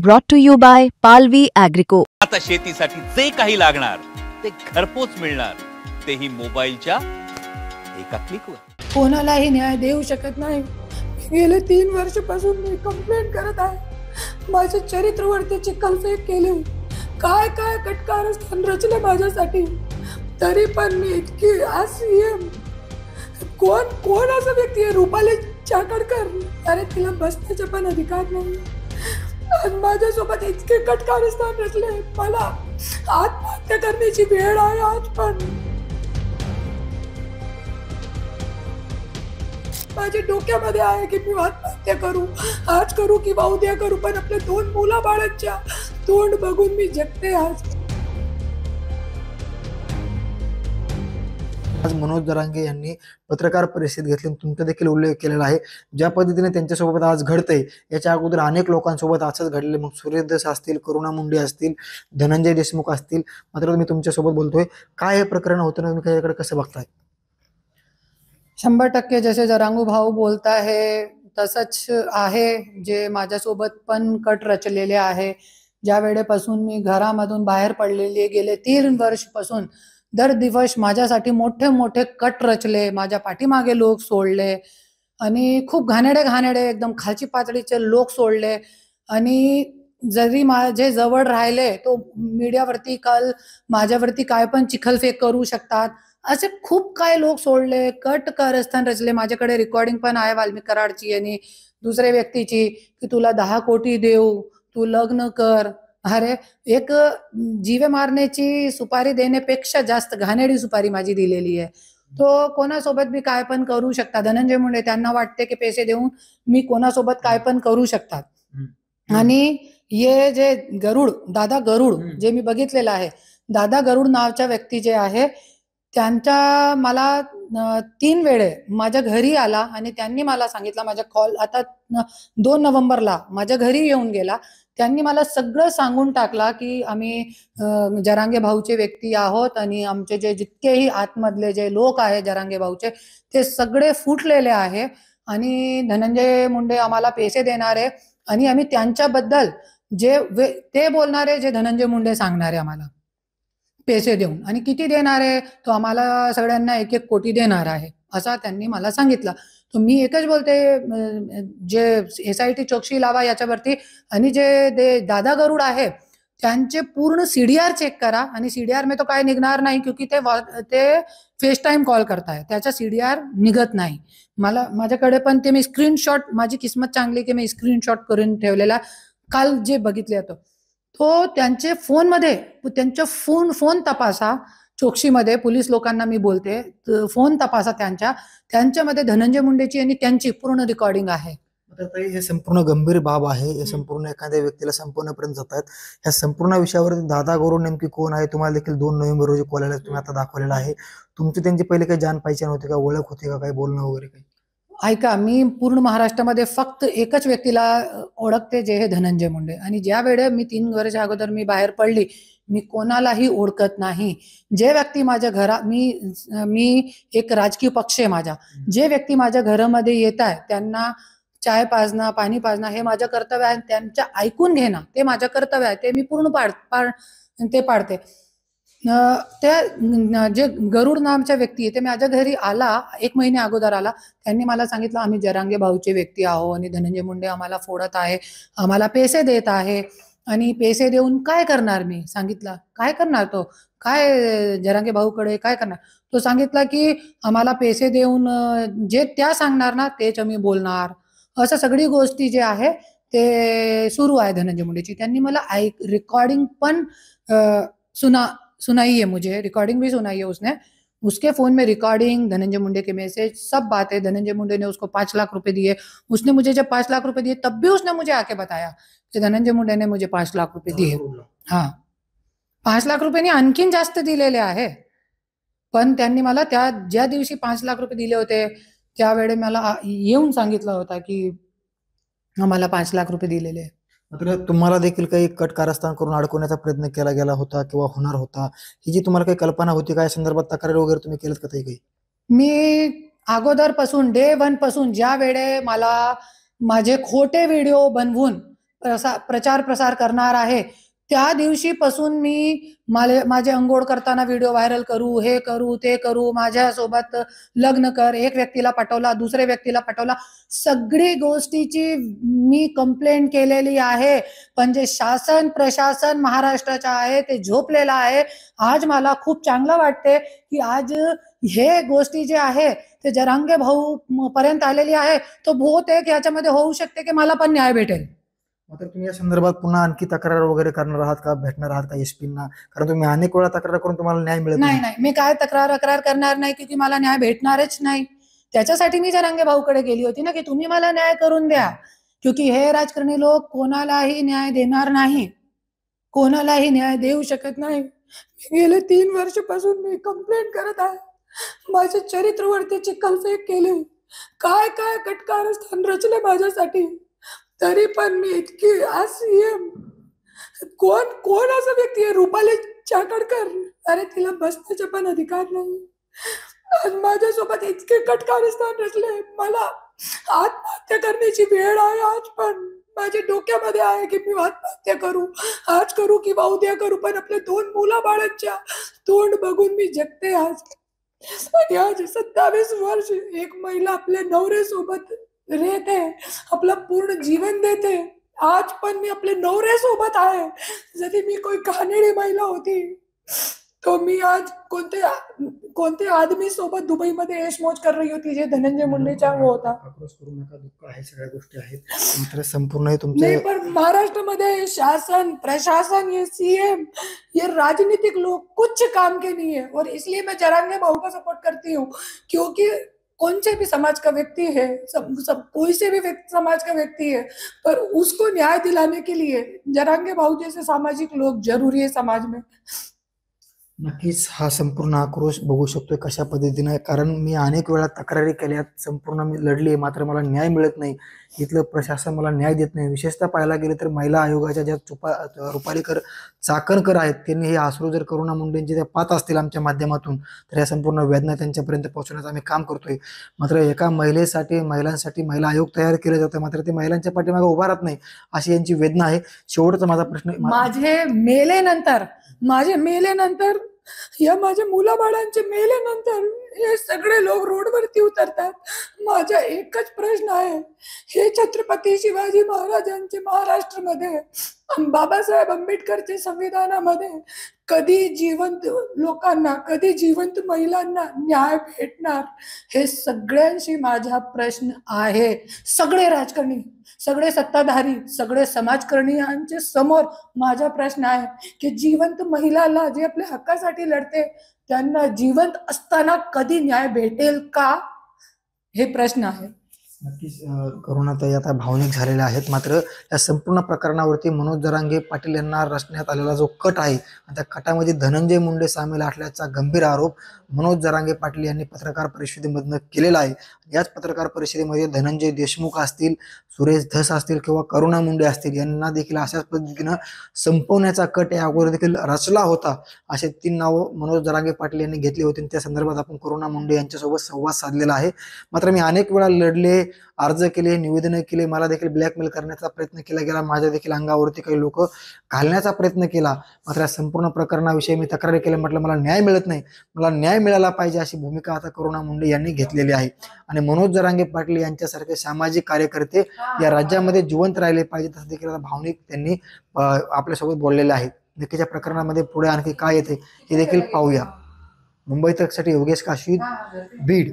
Brought to you by Palvi Agrico. आता शेतीसाठी जे काही लागणार ते घरपोच मिळणार, तेही मोबाईलच्या एका क्लिकवर. कोणालाही न्याय देऊ शकत नाही. गेले 3 वर्षापासून मी कंप्लेंट करत आहे. माझ्या चरित्रावरती चिखलफेक केली, काय काय कटकारस्थान रचले माझ्यासाठी. तरी पण मी इतकी आज कोण असा व्यक्ती आहे, रुपाली चाकणकर, अरे तिला बसण्याचा पण अधिकार नाही. आज माझ्यासोबत इतके कटकारस्थान रचले, मला आत्महत्या करण्याची वेळ आहे आज. पण माझ्या डोक्यामध्ये आहे की मी आत्महत्या करू, आज करू किंवा उद्या करू, पण आपल्या 2 मुलाबाळांच्या तोंड बघून मी जगते आज. आज मनोज जरांगे यांनी पत्रकार परिषद घेतली, तुमचा देखील उल्लेख केलेला आहे. ज्या पद्धतीने त्यांच्यासोबत आज घडतंय, याच्या अगोदर अनेक लोकांसोबत असंच घडले. मग सूर्यदेश असतील, करुणा मुंडे असतील, धनंजय देशमुख असतील. मात्र मी तुमच्यासोबत बोलतोय, काय हे प्रकरण होतं ना, तुम्ही त्याच्याकडे कसं बघताय? 100% जसे जरांगू भाऊ बोलता है तसंच आहे. जे माझ्यासोबत पण कट रचलेले आहे. ज्या वेळेपासून मी घरामधून बाहेर पडलेली, गेले 3 वर्षपासून दर दिवस माझ्यासाठी मोठे मोठे कट रचले, माझ्या पाठीमागे लोक सोडले आणि खूप घाणेडे एकदम खालची पातळीचे लोक सोडले. आणि जरी माझे जवळ राहिले तो मीडियावरती काल माझ्यावरती काय पण चिखलफेक करू शकतात, असे खूप काय लोक सोडले, कट कारस्थान रचले. माझ्याकडे रेकॉर्डिंग पण आहे वाल्मिक कराडची आणि दुसऱ्या व्यक्तीची, की तुला 10 कोटी देऊ, तू लग्न कर. अरे, एक जीवे मारण्याची सुपारी देण्यापेक्षा जास्त घाणेरडी सुपारी माझी दिलेली आहे. तो कोणासोबत मी काय पण करू शकतात. धनंजय मुंडे, त्यांना वाटते की पैसे देऊन मी कोणासोबत काय पण करू शकतात. आणि हे जे दादा गरुड जे मी बघितलेलं आहे, दादा गरुड नावाच्या व्यक्ती जे आहे, त्यांच्या मला 3 वेळे माझ्या घरी आला आणि त्यांनी मला सांगितलं, माझ्या कॉल आता 2 नोव्हेंबरला माझ्या घरी येऊन गेला. त्यांनी मला सगळं सांगून टाकला की आम्ही जरांगे भाऊचे व्यक्ती आहोत आणि आमचे जे जितकेही आतमधले जे लोक आहे जरांगे भाऊचे, ते सगळे फुटलेले आहे आणि धनंजय मुंडे आम्हाला पैसे देणारे आणि आम्ही त्यांच्याबद्दल ते बोलणारे, जे धनंजय मुंडे सांगणारे आम्हाला पैसे देऊन, आणि किती देणार आहे तो आम्हाला सगळ्यांना 1-1 कोटी देणार आहे, असा त्यांनी मला सांगितलं. तर मी एकच बोलते, जे SIT चौकशी लावा याच्यावरती. आणि जे दादा गरुड आहे त्यांचे पूर्ण CDR चेक करा. आणि CDR में तो काय निघणार नाही, क्योंकि ते फेस टाइम कॉल करताय, त्याचा CDR निघत नाही. माझ्याकडे पण ते मी स्क्रीनशॉट, माझी किस्मत चांगली की मी स्क्रीनशॉट करून ठेवलेला काल जे बघितले तो त्यांचे फोनमध्ये, त्यांच्या फोन तपासा. चौकशीमध्ये पोलीस लोकांना मी बोलते, फोन तपासा त्यांच्यामध्ये धनंजय मुंडेची आणि त्यांची पूर्ण रेकॉर्डिंग आहे. हे संपूर्ण गंभीर बाब आहे. हे संपूर्ण एखाद्या व्यक्तीला संपवण्यापर्यंत जात आहेत. ह्या संपूर्ण विषयावर दादा गरुड नेमकी कोण आहे, तुम्हाला देखील 2 नोव्हेंबर रोजी कॉल तुम्ही आता दाखवलेला आहे. तुमची त्यांची पहिले काही जाण पहिचान होती का, ओळख होती का, काही बोलणं वगैरे काही? ऐका, मी पूर्ण महाराष्ट्रामध्ये फक्त एकच व्यक्तीला ओळखते, जे हे धनंजय मुंडे. आणि ज्या वेळे मी 3 वर्ष अगोदर मी बाहेर पडली, मी कोणालाही ओळखत नाही. जे व्यक्ती माझ्या मी एक राजकीय पक्ष आहे माझा, जे व्यक्ती माझ्या घरामध्ये येत आहे त्यांना चाय पाजणं, पाणी पाजणं हे माझं कर्तव्य आहे. त्यांच्या ऐकून घेणं ते माझं कर्तव्य आहे, ते मी पूर्ण पाडते. त्या जे गरुड नामच्या व्यक्ती आहे, ते माझ्या घरी आला 1 महिने अगोदर आला. त्यांनी मला सांगितलं, आम्ही जरांगे भाऊचे व्यक्ती आहो आणि धनंजय मुंडे आम्हाला फोडत आहे, आम्हाला पैसे देत आहे. आणि पैसे देऊन काय करणार? मी सांगितलं, काय करणार तो, काय जरांगे भाऊकडे काय करणार? तो सांगितला की आम्हाला पैसे देऊन जे त्या सांगणार ना तेच आम्ही बोलणार. असं सगळी गोष्टी जे आहे ते सुरू आहे धनंजय मुंडेची. त्यांनी मला रिकॉर्डिंग पण सुनाई है, मुझे रिकॉर्डिंग भी सुनाई है उसने. उसके फोन में रिकॉर्डिंग, धनंजय मुंडे के मैसेज, सब बातें. धनंजय मुंडे ने उसको 5 लाख रुपए दिए. उसने मुझे जब 5 लाख रुपए दिए तब भी उसने मुझे आके बताया की धनंजय मुंडे ने मुझे 5 लाख रुपए दिए. हाँ, 5 लाख रुपये आणखीन जास्त दिलेले आहे. पण त्यांनी मला ज्या दिवशी 5 लाख रुपये दिले होते त्यावेळी मला येऊन सांगितलं होतं की आम्हाला 5 लाख रुपये दिलेले. मात्र तुम्हाला देखील काही कट कारस्थान करून अडकवण्याचा प्रयत्न केला गेला होता किंवा होणार होता, ही जी तुम्हाला काही कल्पना होती, काय संदर्भात तक्रार वगैरे तुम्ही केलं का काही? मी अगोदरपासून डे 1 पासून ज्या वेळे मला माझे खोटे व्हिडिओ बनवून प्रचार प्रसार करणार आहे, त्या दिवशीपासून मी माझे अंघोळ करताना व्हिडिओ व्हायरल करू, हे करू, ते करू, माझ्यासोबत लग्न कर, एक व्यक्तीला पाठवला, दुसऱ्या व्यक्तीला पाठवला, सगळी गोष्टीची मी कंप्लेंट केलेली आहे. पण जे शासन प्रशासन महाराष्ट्राचं आहे ते झोपलेलं आहे. आज मला खूप चांगलं वाटते की आज हे गोष्टी जे आहे ते जरांगे भाऊ पर्यंत आलेली आहे. तो बहुतेक याच्यामध्ये होऊ शकते की मला पण न्याय भेटेल. मात्र तुम्ही या संदर्भात पुन्हा आणखी तक्रार वगैरे करणार आहात का, भेटणार आहात का एसपींना? कारण तुम्ही अनेक वेळा तक्रार करून तुम्हाला न्याय मिळत नाही नाही, मी काय तक्रार करणार नाही की मला न्याय भेटणारच नाही. त्याच्यासाठी मी जरांगे भाऊकडे गेली होती ना की तुम्ही मला न्याय करून द्या, क्योंकि हे राजकारणी लोक कोणालाही न्याय देणार नाही, कोणालाही न्याय देऊ शकत नाही. गेले 3 वर्षापासून मी कंप्लेंट करत आहे. माझ्या चरित्रवरती चिखलफेक केली, काय काय कटकारस्थान रचले माझ्यासाठी, तरी पण मी इतकी कोण असा व्यक्ती आहे, रुपाली चाकणकर, अरे तिला बसण्याचा पण अधिकार नाही. आज माझ्यासोबत इतके कटकारस्थान रचले, मला आत्महत्या करण्याची वेळ आहे. आज पण माझ्या डोक्यामध्ये आहे की मी आत्महत्या करू, आज करू किंवा उद्या करू, पण आपल्या 2 मुलाबाळांच्या तोंड बघून मी जगते आज. आणि आज 27 वर्ष एक महिला आपल्या नवऱ्यासोबत राहते, आपलं पूर्ण जीवन देते. आज पण मी आपल्या नवऱ्यासोबत आहे. जरी मी कोई घाणेरडी महिला होती तो मी आज कोणते आदमी सोबत दुबईमध्ये ऐशमौज कर रही होती, जे धनंजय मुंडेचा वो होता. आक्रोश करू नका, दुःख आहे, सगळ्या गोष्टी आहेत. मात्र संपूर्ण तुमचे नहीं, पर महाराष्ट्र में शासन प्रशासन, ये सीएम, ये राजनीतिक लोग कुछ काम के नहीं है. और इसलिए मैं जरांगे भाऊ का सपोर्ट करती हूँ, क्योंकि कौन से भी समाज का व्यक्ति है, सब कोई से भी समाज का व्यक्ति है, पर उसको न्याय दिलाने के लिए जरांगे भाऊ जैसे सामाजिक लोग जरूरी है समाज में. नक्कीच हा संपूर्ण आक्रोश बघू शकतोय कशा पद्धतीने, कारण मी अनेक वेळा तक्रारी केल्यात, संपूर्ण मी लढली, मात्र मला न्याय मिळत नाही. इथलं प्रशासन मला न्याय देत नाही. विशेषतः पाहायला गेलं तर महिला आयोगाच्या ज्या रुपालीकर चाकणकर आहेत, त्यांनी हे अश्रू जर करुणा मुंडेंचे त्या पाहत असतील आमच्या माध्यमातून, तर या संपूर्ण वेदना त्यांच्यापर्यंत पोहोचवण्याचं आम्ही काम करतोय. मात्र एका महिलेसाठी, महिलांसाठी महिला आयोग तयार केलं जातं, मात्र ते महिलांच्या पाठीमागे उभा राहत नाही, अशी यांची वेदना आहे. शेवटचा माझा प्रश्न, माझे मेलेनंतर या माझ्या मुलाबाळांचे मेल्यानंतर हे सगळे लोक रोडवरती उतरतात. माझा एकच प्रश्न आहे, हे छत्रपती शिवाजी महाराजांचे महाराष्ट्रामध्ये, बाबासाहेब आंबेडकरच्या संविधानामध्ये कधी जिवंत लोकांना, कधी जिवंत महिलांना न्याय भेटणार, हे सगळ्यांशी माझा प्रश्न आहे. सगळे राजकारणी, सगळे सत्ताधारी, सगळे समाजकर्णी यांच्या समोर माझा प्रश्न आहे की जिवंत महिलाला, जे आपल्या हक्कासाठी लढते, त्यांना जिवंत असताना कधी न्याय भेटेल का, हे प्रश्न आहे. नक्कीच करुणाताई आता भावनिक झालेल्या आहेत. मात्र या संपूर्ण प्रकरणावरती मनोज जरांगे पाटील यांना रचण्यात आलेला जो कट आहे, त्या कटामध्ये धनंजय मुंडे सामील असल्याचा गंभीर आरोप मनोज जरांगे पाटील यांनी पत्रकार परिषदेमधनं केलेला आहे. याच पत्रकार परिषदेमध्ये धनंजय देशमुख असतील, सुरेश धस असतील किंवा करुणा मुंडे असतील, यांना देखील अशाच पद्धतीनं संपवण्याचा कट या अगोदर देखील रचला होता. असे 3 नावं मनोज जरांगे पाटील यांनी घेतली होती. त्या संदर्भात आपण करुणा मुंडे यांच्यासोबत संवाद साधलेला आहे. मात्र मी अनेक वेळा लढले, अर्ज केले, निवेदन केले, मला देखील ब्लॅकमेल करण्याचा प्रयत्न केला गेला, माझ्या देखील अंगावरती काही लोक घालण्याचा प्रयत्न केला. मात्र या संपूर्ण प्रकरणाविषयी मी तक्रारी केली, म्हटलं मला न्याय मिळत नाही, मला न्याय मिळाला पाहिजे, अशी भूमिका आता करुणा मुंडे यांनी घेतलेली आहे. आणि मनोज जरांगे पाटील यांच्यासारखे सामाजिक कार्यकर्ते या राज्यामध्ये जिवंत राहिले पाहिजेत, असं देखील भावनिक त्यांनी आपल्यासोबत बोललेले आहेत. नक्कीच्या प्रकरणामध्ये पुढे आणखी काय येते हे देखील पाहूया. मुंबई तकसाठी योगेश काशीद, बीड.